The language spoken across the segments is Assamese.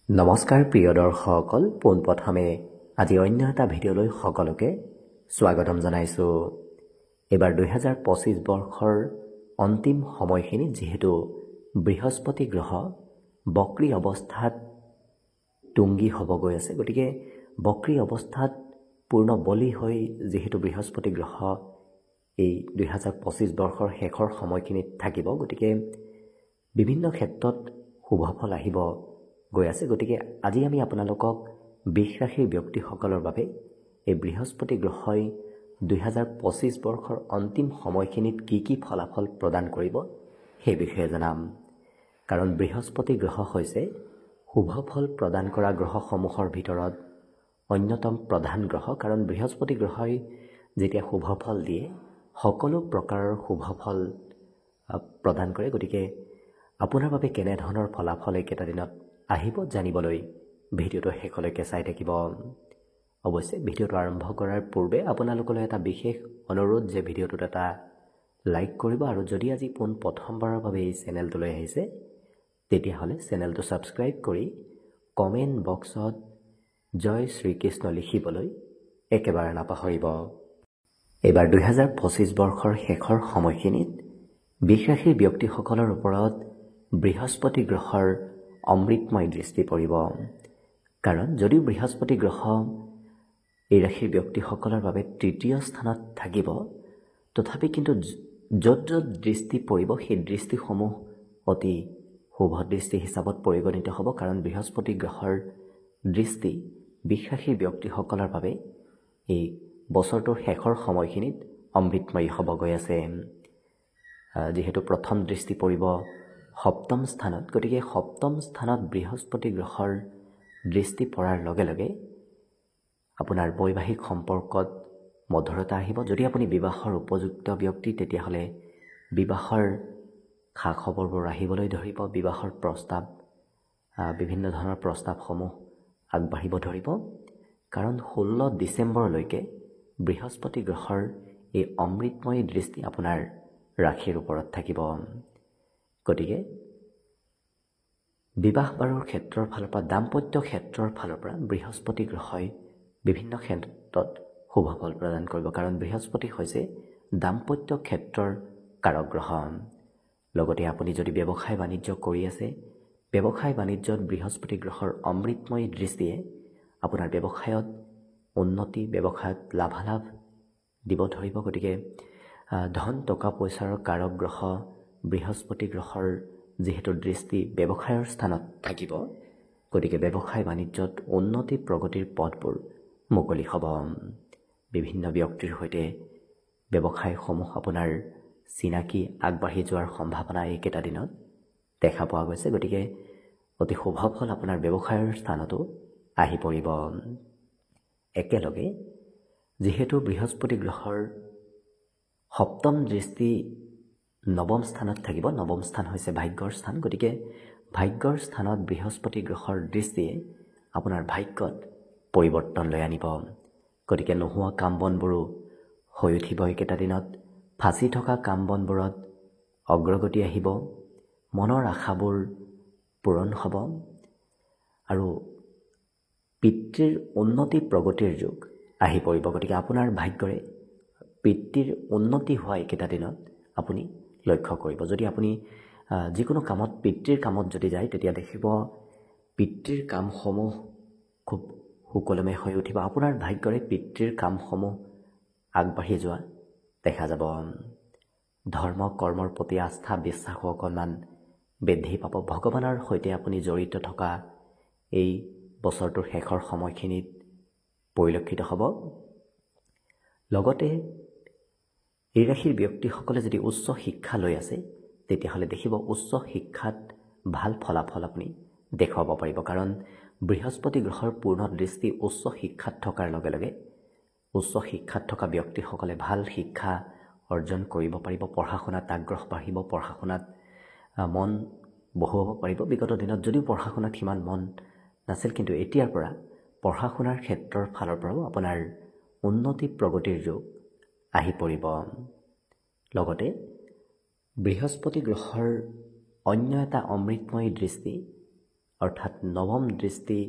নমস্কাৰ প্ৰিয় দৰ্শকসকল, পোনপ্ৰথমে আজি অন্য এটা ভিডিঅ'লৈ সকলোকে স্বাগতম জনাইছোঁ। এবাৰ 2025 বৰ্ষৰ অন্তিম সময়খিনি যিহেতু বৃহস্পতি গ্ৰহ বক্ৰী অৱস্থাত তুংগী হ'ব গৈ আছে, গতিকে বক্ৰী অৱস্থাত পূৰ্ণ বলি হৈ যিহেতু বৃহস্পতি গ্ৰহ এই 2025 বৰ্ষৰ শেষৰ সময়খিনিত থাকিব, গতিকে বিভিন্ন ক্ষেত্ৰত শুভফল আহিব গৈ আছে। গতিকে আজি আমি আপোনালোকক বৃষ ৰাশিৰ ব্যক্তিসকলৰ বাবে এই বৃহস্পতি গ্ৰহই 2025 বৰ্ষৰ অন্তিম সময়খিনিত কি ফলাফল প্ৰদান কৰিব সেই বিষয়ে জনাম। কাৰণ বৃহস্পতি গ্ৰহ হৈছে শুভফল প্ৰদান কৰা গ্ৰহসমূহৰ ভিতৰত অন্যতম প্ৰধান গ্ৰহ। কাৰণ বৃহস্পতি গ্ৰহই যেতিয়া শুভফল দিয়ে সকলো প্ৰকাৰৰ শুভফল প্ৰদান কৰে। গতিকে আপোনাৰ বাবে কেনেধৰণৰ ফলাফল এইকেইটা দিনত আহিব জানিবলৈ ভিডিঅ'টো শেষলৈকে চাই থাকিব। অৱশ্যে ভিডিঅ'টো আৰম্ভ কৰাৰ পূৰ্বে আপোনালোকলৈ এটা বিশেষ অনুৰোধ যে ভিডিঅ'টোত এটা লাইক কৰিব, আৰু যদি আজি প্ৰথমবাৰৰ বাবে এই চেনেলটোলৈ আহিছে তেতিয়াহ'লে চেনেলটো ছাবস্ক্ৰাইব কৰি কমেণ্ট বক্সত জয় শ্ৰীকৃষ্ণ লিখিবলৈ একেবাৰে নাপাহৰিব। এইবাৰ 2025 বৰ্ষৰ শেষৰ সময়খিনিত বৃষ ৰাশিৰ ব্যক্তিসকলৰ ওপৰত বৃহস্পতি গ্ৰহৰ অমৃতময় দৃষ্টি পৰিব। কাৰণ যদিও বৃহস্পতি গ্ৰহ এই ৰাশিৰ ব্যক্তিসকলৰ বাবে তৃতীয় স্থানত থাকিব, তথাপি কিন্তু য'ত য'ত দৃষ্টি পৰিব সেই দৃষ্টিসমূহ অতি শুভ দৃষ্টি হিচাপত পৰিগণিত হ'ব। কাৰণ বৃহস্পতি গ্ৰহৰ দৃষ্টি বৃষ ৰাশিৰ ব্যক্তিসকলৰ বাবে এই বছৰটোৰ শেষৰ সময়খিনিত অমৃতময়ী হ'ব গৈ আছে। যিহেতু প্ৰথম দৃষ্টি পৰিব সপ্তম স্থানত, গতিকে সপ্তম স্থানত বৃহস্পতি গ্ৰহৰ দৃষ্টি পৰাৰ লগে লগে আপোনাৰ বৈবাহিক সম্পৰ্কত মধুৰতা আহিব। যদি আপুনি বিবাহৰ উপযুক্ত ব্যক্তি তেতিয়াহ'লে বিবাহৰ খা খবৰবোৰ আহিবলৈ ধৰিব। বিবাহৰ প্ৰস্তাৱ, বিভিন্ন ধৰণৰ প্ৰস্তাৱসমূহ আগবাঢ়িব ধৰিব। কাৰণ 16 ডিচেম্বৰলৈকে বৃহস্পতি গ্ৰহৰ এই অমৃতময়ী দৃষ্টি আপোনাৰ ৰাশিৰ ওপৰত থাকিব। গতিকে বিবাহ বাৰুৰ ক্ষেত্ৰৰ ফালৰ পৰা, দাম্পত্য ক্ষেত্ৰৰ ফালৰ পৰা বৃহস্পতি গ্ৰহই বিভিন্ন ক্ষেত্ৰত শুভফল প্ৰদান কৰিব। কাৰণ বৃহস্পতি হৈছে দাম্পত্য ক্ষেত্ৰৰ কাৰক গ্ৰহ। লগতে আপুনি যদি ব্যৱসায় বাণিজ্য কৰি আছে, ব্যৱসায় বাণিজ্যত বৃহস্পতি গ্ৰহৰ অমৃতময়ী দৃষ্টিয়ে আপোনাৰ ব্যৱসায়ত উন্নতি, ব্যৱসায়ত লাভালাভ দিব ধৰিব। গতিকে ধন টকা পইচাৰ কাৰক গ্ৰহ বৃহস্পতি গ্ৰহৰ যিহেতু দৃষ্টি ব্যৱসায়ৰ স্থানত থাকিব, গতিকে ব্যৱসায় বাণিজ্যত উন্নতি প্ৰগতিৰ পথবোৰ মুকলি হ'ব। বিভিন্ন ব্যক্তিৰ সৈতে ব্যৱসায়সমূহ আপোনাৰ চিনাকি আগবাঢ়ি যোৱাৰ সম্ভাৱনা এইকেইটা দিনত দেখা পোৱা গৈছে। গতিকে অতি শুভফল আপোনাৰ ব্যৱসায়ৰ স্থানতো আহি পৰিব। একেলগে যিহেতু বৃহস্পতি গ্ৰহৰ সপ্তম দৃষ্টি নৱম স্থানত থাকিব, নৱম স্থান হৈছে ভাগ্যৰ স্থান। গতিকে ভাগ্যৰ স্থানত বৃহস্পতি গ্ৰহৰ দৃষ্টিয়ে আপোনাৰ ভাগ্যত পৰিৱৰ্তন লৈ আনিব। গতিকে নোহোৱা কাম বনবোৰো হৈ উঠিব এইকেইটা দিনত। ফাঁচি থকা কাম বনবোৰত অগ্ৰগতি আহিব, মনৰ আশাবোৰ পূৰণ হ'ব, আৰু পিতৃৰ উন্নতি প্ৰগতিৰ যুগ আহি পৰিব। গতিকে আপোনাৰ ভাগ্যৰে পিতৃৰ উন্নতি হোৱা এইকেইটা দিনত আপুনি লক্ষ্য কৰিব। যদি আপুনি যিকোনো কামত পিতৃৰ কামত যদি যায়, তেতিয়া দেখিব পিতৃৰ কামসমূহ খুব সুকলমে হৈ উঠিব। আপোনাৰ ভাগ্যৰে পিতৃৰ কামসমূহ আগবাঢ়ি যোৱা দেখা যাব। ধৰ্ম কৰ্মৰ প্ৰতি আস্থা বিশ্বাসো অকণমান বৃদ্ধি পাব। ভগৱানৰ সৈতে আপুনি জড়িত থকা এই বছৰটোৰ শেষৰ সময়খিনিত পৰিলক্ষিত হ'ব। লগতে এই ৰাশিৰ ব্যক্তিসকলে যদি উচ্চ শিক্ষা লৈ আছে তেতিয়াহ'লে দেখিব উচ্চ শিক্ষাত ভাল ফলাফল আপুনি দেখুৱাব পাৰিব। কাৰণ বৃহস্পতি গ্ৰহৰ পূৰ্ণ দৃষ্টি উচ্চ শিক্ষাত থকাৰ লগে লগে উচ্চ শিক্ষাত থকা ব্যক্তিসকলে ভাল শিক্ষা অৰ্জন কৰিব পাৰিব। পঢ়া শুনাত আগ্ৰহ বাঢ়িব, পঢ়া শুনাত মন বহুৱাব পাৰিব। বিগত দিনত যদিও পঢ়া শুনাত সিমান মন নাছিল, কিন্তু এতিয়াৰ পৰা পঢ়া শুনাৰ ক্ষেত্ৰৰ ফালৰ পৰাও আপোনাৰ উন্নতি প্ৰগতিৰ যুগ আহি পৰিব। লগতে বৃহস্পতি গ্ৰহৰ অন্য এটা অমৃতময়ী দৃষ্টি অৰ্থাৎ নৱম দৃষ্টি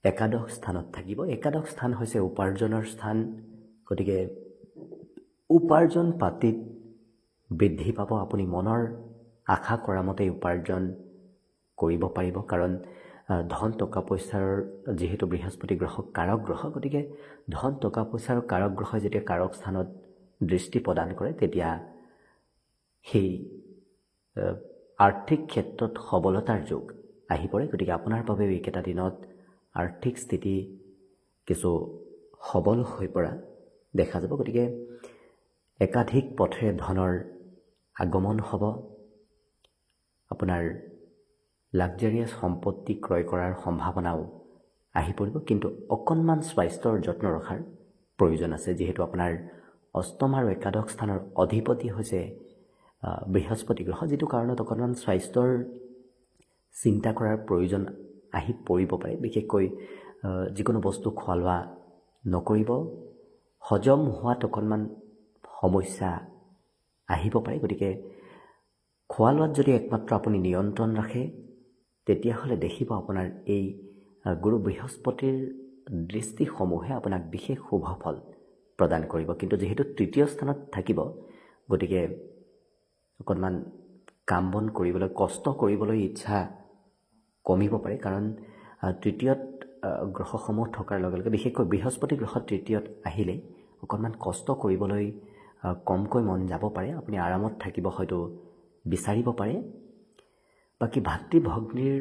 একাদশ স্থানত থাকিব। একাদশ স্থান হৈছে উপাৰ্জনৰ স্থান। গতিকে উপাৰ্জন পাতিত বৃদ্ধি পাব। আপুনি মনৰ আশা কৰা মতে উপাৰ্জন কৰিব পাৰিব, কাৰণ ধন টকা পইচাৰ যিহেতু বৃহস্পতি গ্ৰহ কাৰক গ্ৰহ, গতিকে ধন টকা পইচাৰ কাৰক গ্ৰহই যেতিয়া কাৰক স্থানত দৃষ্টি প্ৰদান কৰে তেতিয়া সেই আৰ্থিক ক্ষেত্ৰত সবলতাৰ যোগ আহি পৰে। গতিকে আপোনাৰ বাবেও এইকেইটা দিনত আৰ্থিক স্থিতি কিছু সবল হৈ পৰা দেখা যাব। গতিকে একাধিক পথেৰে ধনৰ আগমন হ'ব। আপোনাৰ লাক্সাৰিয়াছ সম্পত্তি ক্ৰয় কৰাৰ সম্ভাৱনাও আহি পৰিব, কিন্তু অকণমান স্বাস্থ্যৰ যত্ন ৰখাৰ প্ৰয়োজন আছে, যিহেতু আপোনাৰ অষ্টম আৰু একাদশ স্থানৰ অধিপতি হৈছে বৃহস্পতি গ্ৰহ, যিটো কাৰণত অকণমান স্বাস্থ্যৰ চিন্তা কৰাৰ প্ৰয়োজন আহি পৰিব পাৰে। বিশেষকৈ যিকোনো বস্তু খোৱা লোৱা নকৰিব, হজম হোৱাত অকণমান সমস্যা আহিব পাৰে। গতিকে খোৱা লোৱাত যদি একমাত্ৰ আপুনি নিয়ন্ত্ৰণ ৰাখে তেতিয়াহ'লে দেখিব আপোনাৰ এই গুৰু বৃহস্পতিৰ দৃষ্টিসমূহে আপোনাক বিশেষ শুভ ফল প্ৰদান কৰিব। কিন্তু যিহেতু তৃতীয় স্থানত থাকিব, গতিকে অকণমান কাম বন কৰিবলৈ, কষ্ট কৰিবলৈ ইচ্ছা কমিব পাৰে, কাৰণ তৃতীয়ত গ্ৰহসমূহ থকাৰ লগে লগে বিশেষকৈ বৃহস্পতি গ্ৰহ তৃতীয়ত আহিলে অকণমান কষ্ট কৰিবলৈ কমকৈ মন যাব পাৰে। আপুনি আৰামত থাকিব হয়তো বিচাৰিব পাৰে। বাকী ভাতৃ ভগ্নীৰ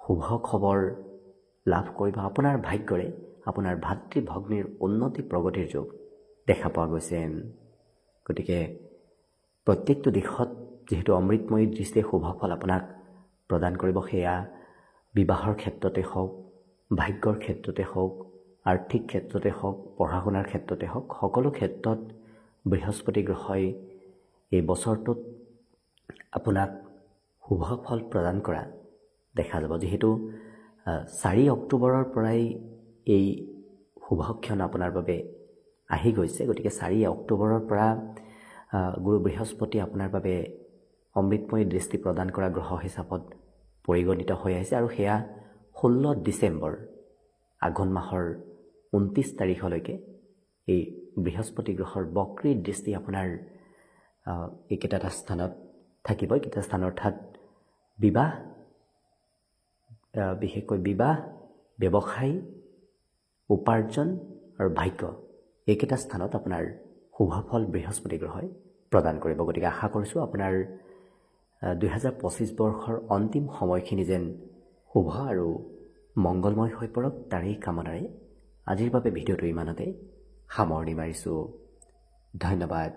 শুভ খবৰ লাভ কৰিব। আপোনাৰ ভাগ্যৰে আপোনাৰ ভাতৃ ভগ্নীৰ উন্নতি প্ৰগতিৰ যোগ দেখা পোৱা গৈছে। গতিকে প্ৰত্যেকটো দিশত যিহেতু অমৃতময়ী দৃষ্টিয়ে শুভ ফল আপোনাক প্ৰদান কৰিব, সেয়া বিবাহৰ ক্ষেত্ৰতে হওক, ভাগ্যৰ ক্ষেত্ৰতে হওক, আৰ্থিক ক্ষেত্ৰতে হওক, পঢ়া শুনাৰ ক্ষেত্ৰতে হওক, সকলো ক্ষেত্ৰত বৃহস্পতি গ্ৰহই এই বছৰটোত আপোনাক শুভ ফল প্ৰদান কৰা দেখা যাব। যিহেতু 4 অক্টোবৰৰ পৰাই এই শুভক্ষণ আপোনাৰ বাবে আহি গৈছে, গতিকে 4 অক্টোবৰৰ পৰা গুৰু বৃহস্পতি আপোনাৰ বাবে অমৃতময়ী দৃষ্টি প্ৰদান কৰা গ্ৰহ হিচাপত পৰিগণিত হৈ আহিছে, আৰু সেয়া 16 ডিচেম্বৰ আঘোণ মাহৰ 29 তাৰিখলৈকে এই বৃহস্পতি গ্ৰহৰ বক্ৰী দৃষ্টি আপোনাৰ এইকেইটা স্থানত থাকিব। এইকেইটা স্থান অৰ্থাৎ বিবাহ, বিশেষকৈ বিবাহ, ব্যৱসায়, উপাৰ্জন আৰু ভাগ্য, এইকেইটা স্থানত আপোনাৰ শুভ ফল বৃহস্পতি গ্ৰহই প্ৰদান কৰিব। গতিকে আশা কৰিছোঁ আপোনাৰ 2025 বৰ্ষৰ অন্তিম সময়খিনি যেন শুভ আৰু মংগলময় হৈ পৰক, তাৰেই কামনাৰে আজিৰ বাবে ভিডিঅ'টো ইমানতে সামৰণি মাৰিছোঁ। ধন্যবাদ।